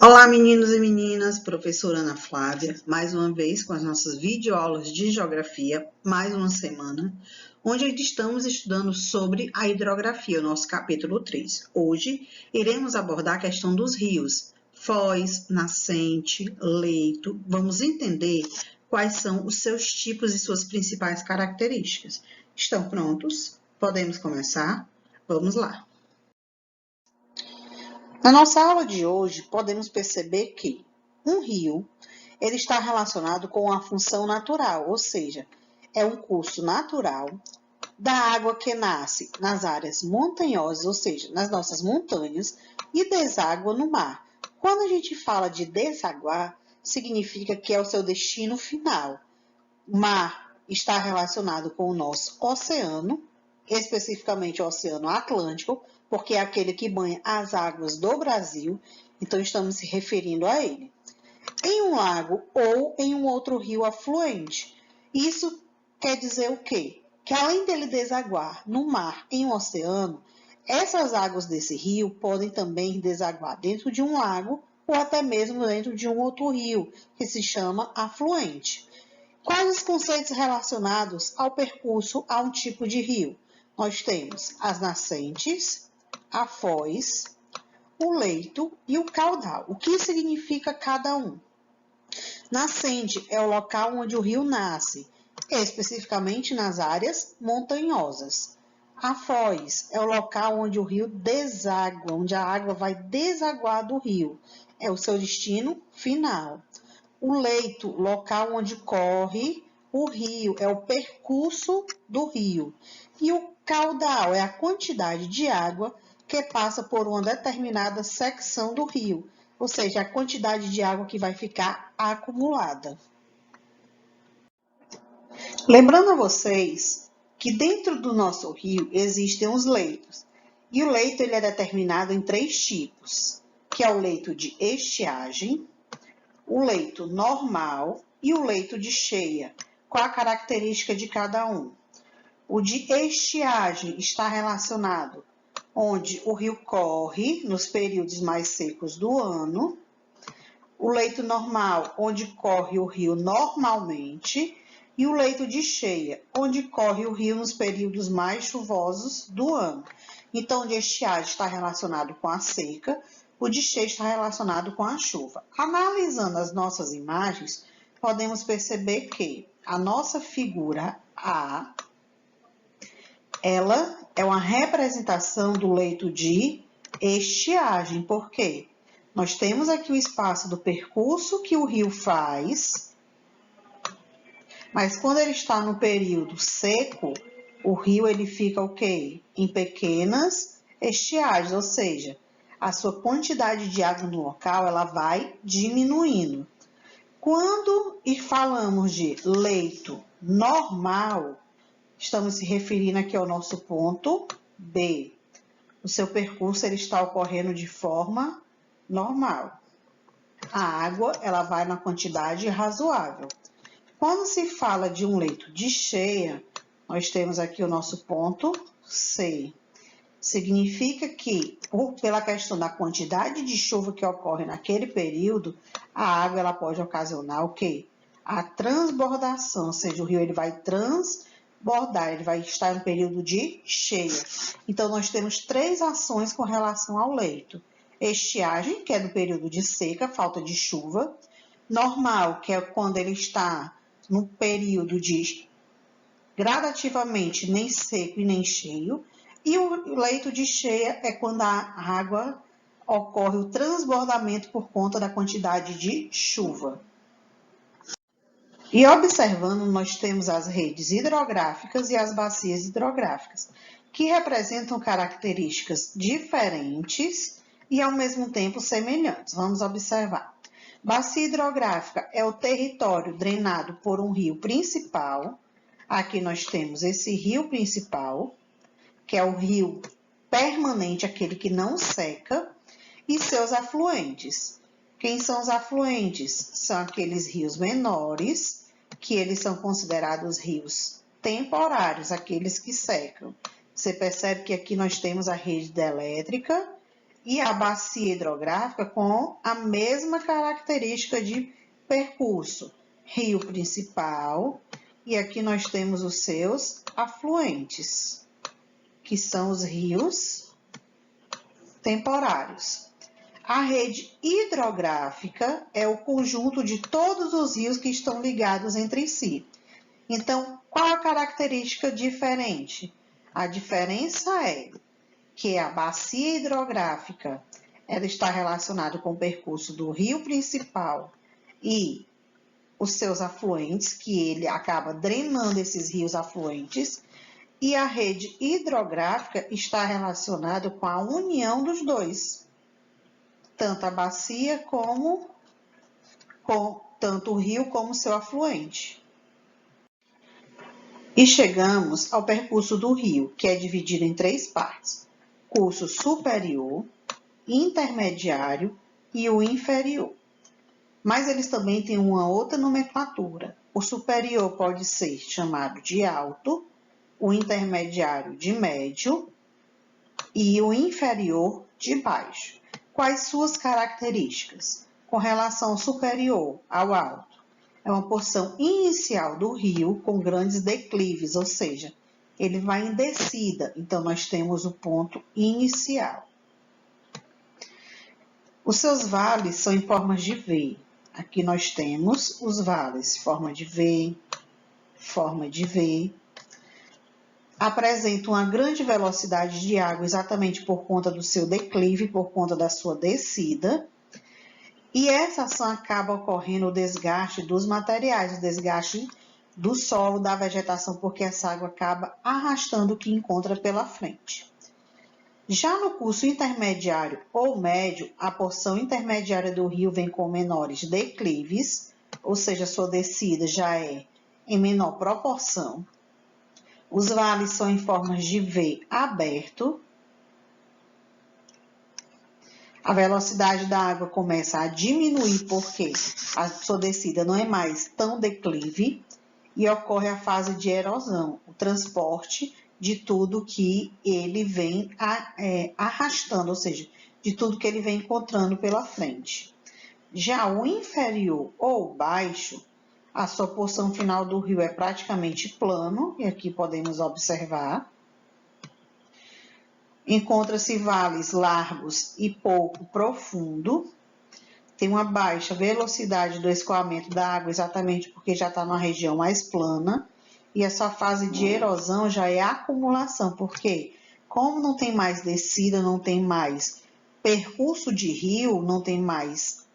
Olá, meninos e meninas, professora Ana Flávia, mais uma vez com as nossas videoaulas de geografia, mais uma semana, onde estamos estudando sobre a hidrografia, o nosso capítulo 3. Hoje iremos abordar a questão dos rios, foz, nascente, leito. Vamos entender quais são os seus tipos e suas principais características. Estão prontos? Podemos começar? Vamos lá! Na nossa aula de hoje, podemos perceber que um rio ele está relacionado com a função natural, ou seja, é um curso natural da água que nasce nas áreas montanhosas, ou seja, nas nossas montanhas, e deságua no mar. Quando a gente fala de desaguar, significa que é o seu destino final. O mar está relacionado com o nosso oceano, especificamente o Oceano Atlântico, porque é aquele que banha as águas do Brasil, então estamos se referindo a ele. Em um lago ou em um outro rio afluente. Isso quer dizer o quê? Que além dele desaguar no mar, em um oceano, essas águas desse rio podem também desaguar dentro de um lago ou até mesmo dentro de um outro rio, que se chama afluente. Quais os conceitos relacionados ao percurso a um tipo de rio? Nós temos as nascentes, a foz, o leito e o caudal. O que significa cada um? Nascente é o local onde o rio nasce, especificamente nas áreas montanhosas. A foz é o local onde o rio deságua, onde a água vai desaguar do rio. É o seu destino final. O leito, local onde corre o rio, é o percurso do rio. E o caudal é a quantidade de água que passa por uma determinada secção do rio, ou seja, a quantidade de água que vai ficar acumulada. Lembrando a vocês que dentro do nosso rio existem os leitos. E o leito ele é determinado em 3 tipos, que é o leito de estiagem, o leito normal e o leito de cheia. Qual a característica de cada um? O de estiagem está relacionado onde o rio corre nos períodos mais secos do ano. O leito normal, onde corre o rio normalmente. E o leito de cheia, onde corre o rio nos períodos mais chuvosos do ano. Então, o de estiagem está relacionado com a seca, o de cheia está relacionado com a chuva. Analisando as nossas imagens, podemos perceber que a nossa figura A, ela é uma representação do leito de estiagem. Por quê? Nós temos aqui o espaço do percurso que o rio faz, mas quando ele está no período seco, o rio ele fica o quê? Em pequenas estiagens, ou seja, a sua quantidade de água no local ela vai diminuindo. Quando falamos de leito normal, estamos se referindo aqui ao nosso ponto B. O seu percurso ele está ocorrendo de forma normal. A água ela vai na quantidade razoável. Quando se fala de um leito de cheia, nós temos aqui o nosso ponto C. Significa que, pela questão da quantidade de chuva que ocorre naquele período, a água ela pode ocasionar o quê? A transbordação, ou seja, o rio ele vai transbordar, ele vai estar em período de cheia. Então, nós temos 3 ações com relação ao leito. Estiagem, que é no período de seca, falta de chuva. Normal, que é quando ele está no período de gradativamente nem seco e nem cheio. E o leito de cheia é quando a água ocorre o transbordamento por conta da quantidade de chuva. E observando, nós temos as redes hidrográficas e as bacias hidrográficas, que representam características diferentes e ao mesmo tempo semelhantes. Vamos observar. Bacia hidrográfica é o território drenado por um rio principal. Aqui nós temos esse rio principal, que é o rio permanente, aquele que não seca, e seus afluentes. Quem são os afluentes? São aqueles rios menores, que eles são considerados rios temporários, aqueles que secam. Você percebe que aqui nós temos a rede hidrelétrica E a bacia hidrográfica com a mesma característica de percurso. Rio principal, e aqui nós temos os seus afluentes, que são os rios temporários. A rede hidrográfica é o conjunto de todos os rios que estão ligados entre si. Então, qual a característica diferente? A diferença é que a bacia hidrográfica ela está relacionada com o percurso do rio principal e os seus afluentes, que ele acaba drenando esses rios afluentes, e a rede hidrográfica está relacionada com a união dos dois, tanto a bacia como tanto o rio como seu afluente. E chegamos ao percurso do rio, que é dividido em 3 partes: curso superior, intermediário e o inferior. Mas eles também têm uma outra nomenclatura. O superior pode ser chamado de alto, o intermediário de médio e o inferior de baixo. Quais suas características? Com relação ao superior, ao alto, é uma porção inicial do rio com grandes declives, ou seja, ele vai em descida, então nós temos o ponto inicial. Os seus vales são em formas de V. Aqui nós temos os vales, forma de V, forma de V. Apresenta uma grande velocidade de água exatamente por conta do seu declive, por conta da sua descida. E essa ação acaba ocorrendo o desgaste dos materiais, o desgaste do solo, da vegetação, porque essa água acaba arrastando o que encontra pela frente. Já no curso intermediário ou médio, a porção intermediária do rio vem com menores declives, ou seja, sua descida já é em menor proporção. Os vales são em formas de V aberto. A velocidade da água começa a diminuir porque a sua descida não é mais tão declive e ocorre a fase de erosão, o transporte de tudo que ele vem arrastando, ou seja, de tudo que ele vem encontrando pela frente. Já o inferior ou baixo, a sua porção final do rio é praticamente plano, e aqui podemos observar. Encontra-se vales largos e pouco profundo. Tem uma baixa velocidade do escoamento da água, exatamente porque já está numa região mais plana. E essa fase de erosão já é acumulação, porque como não tem mais descida, não tem mais percurso de rio, não tem mais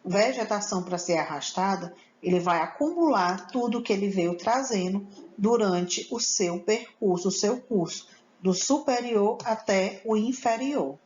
vegetação para ser arrastada, ele vai acumular tudo que ele veio trazendo durante o seu percurso, o seu curso, do superior até o inferior.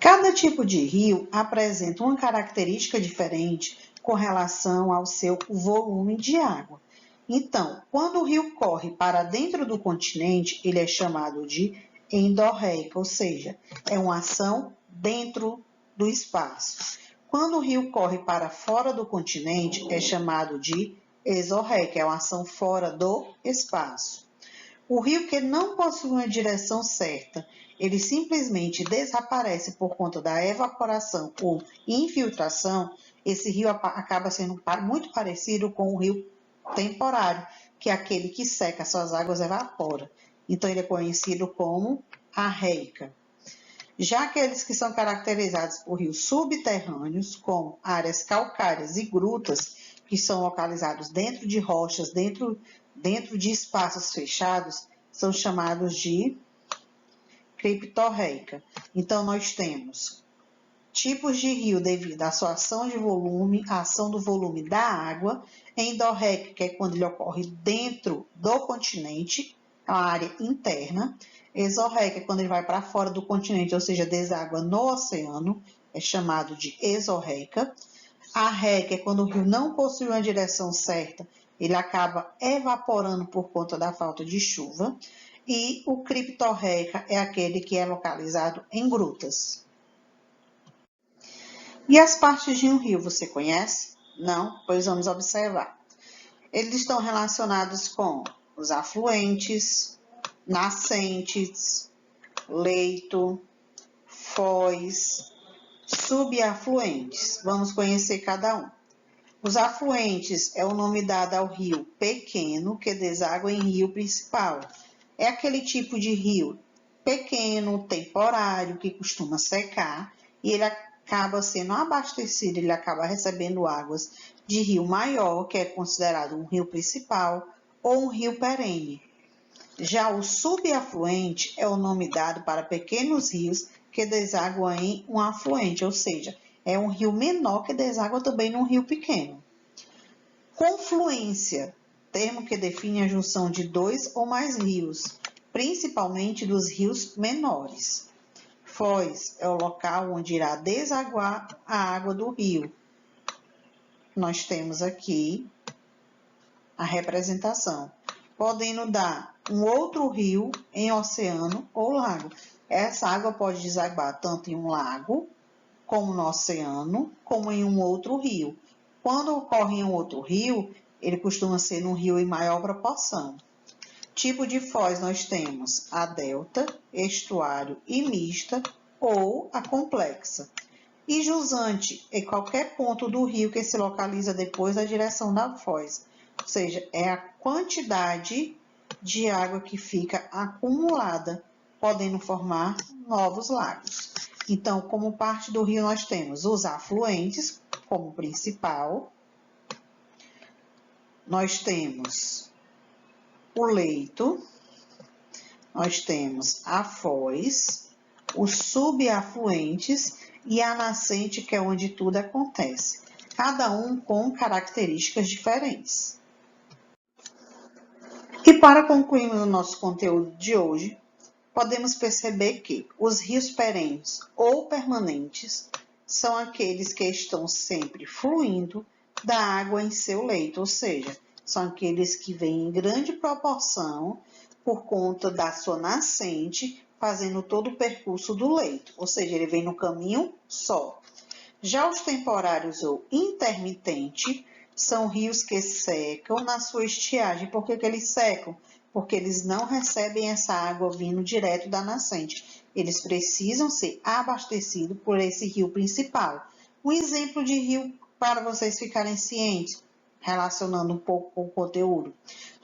Cada tipo de rio apresenta uma característica diferente com relação ao seu volume de água. Então, quando o rio corre para dentro do continente, ele é chamado de endorreica, ou seja, é uma ação dentro do espaço. Quando o rio corre para fora do continente, é chamado de exorreica, é uma ação fora do espaço. O rio que não possui uma direção certa, ele simplesmente desaparece por conta da evaporação ou infiltração, esse rio acaba sendo muito parecido com o rio temporário, que é aquele que seca, suas águas evapora. Então, ele é conhecido como arreica. Já aqueles que são caracterizados por rios subterrâneos, como áreas calcárias e grutas, que são localizados dentro de rochas, dentro de espaços fechados, são chamados de criptorreica. Então, nós temos tipos de rio devido à sua ação de volume, a ação do volume da água, endorreica, que é quando ele ocorre dentro do continente, a área interna, exorreica, quando ele vai para fora do continente, ou seja, deságua no oceano, é chamado de exorreica. Arreica é quando o rio não possui uma direção certa, ele acaba evaporando por conta da falta de chuva. E o criptorreica é aquele que é localizado em grutas. E as partes de um rio, você conhece? Não? Pois vamos observar. Eles estão relacionados com os afluentes, nascentes, leito, foz, subafluentes. Vamos conhecer cada um. Os afluentes é o nome dado ao rio pequeno que deságua em rio principal. É aquele tipo de rio pequeno, temporário, que costuma secar e ele acaba sendo abastecido, ele acaba recebendo águas de rio maior, que é considerado um rio principal ou um rio perene. Já o subafluente é o nome dado para pequenos rios que deságuam em um afluente, ou seja, é um rio menor que deságua também num rio pequeno. Confluência, termo que define a junção de dois ou mais rios, principalmente dos rios menores. Foz é o local onde irá desaguar a água do rio. Nós temos aqui a representação, podendo dar um outro rio em oceano ou lago. Essa água pode desaguar tanto em um lago, como no oceano, como em um outro rio. Quando ocorre em um outro rio, ele costuma ser num rio em maior proporção. Tipo de foz nós temos a delta, estuário e mista ou a complexa. E jusante é qualquer ponto do rio que se localiza depois da direção da foz, ou seja, é a quantidade de água que fica acumulada, podendo formar novos lagos. Então, como parte do rio, nós temos os afluentes como principal, nós temos o leito, nós temos a foz, os subafluentes e a nascente, que é onde tudo acontece, cada um com características diferentes. E para concluirmos o nosso conteúdo de hoje, podemos perceber que os rios perenes ou permanentes são aqueles que estão sempre fluindo da água em seu leito, ou seja, são aqueles que vêm em grande proporção por conta da sua nascente, fazendo todo o percurso do leito, ou seja, ele vem no caminho só. Já os temporários ou intermitentes são rios que secam na sua estiagem. Por que eles secam? Porque eles não recebem essa água vindo direto da nascente. Eles precisam ser abastecidos por esse rio principal. Um exemplo de rio para vocês ficarem cientes, relacionando um pouco com o conteúdo.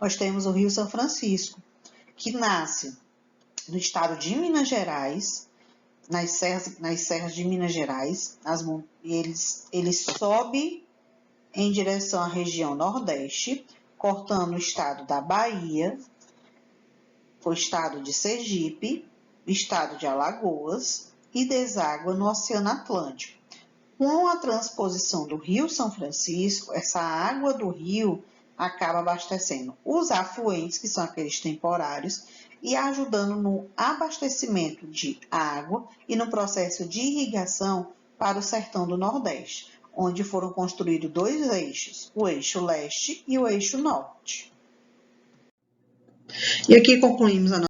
Nós temos o Rio São Francisco, que nasce no estado de Minas Gerais, nas serras de Minas Gerais, ele sobe em direção à região Nordeste, cortando o estado da Bahia, o estado de Sergipe, o estado de Alagoas e deságua no Oceano Atlântico. Com a transposição do Rio São Francisco, essa água do rio acaba abastecendo os afluentes, que são aqueles temporários, e ajudando no abastecimento de água e no processo de irrigação para o sertão do Nordeste, onde foram construídos dois eixos, o eixo leste e o eixo norte. E aqui concluímos a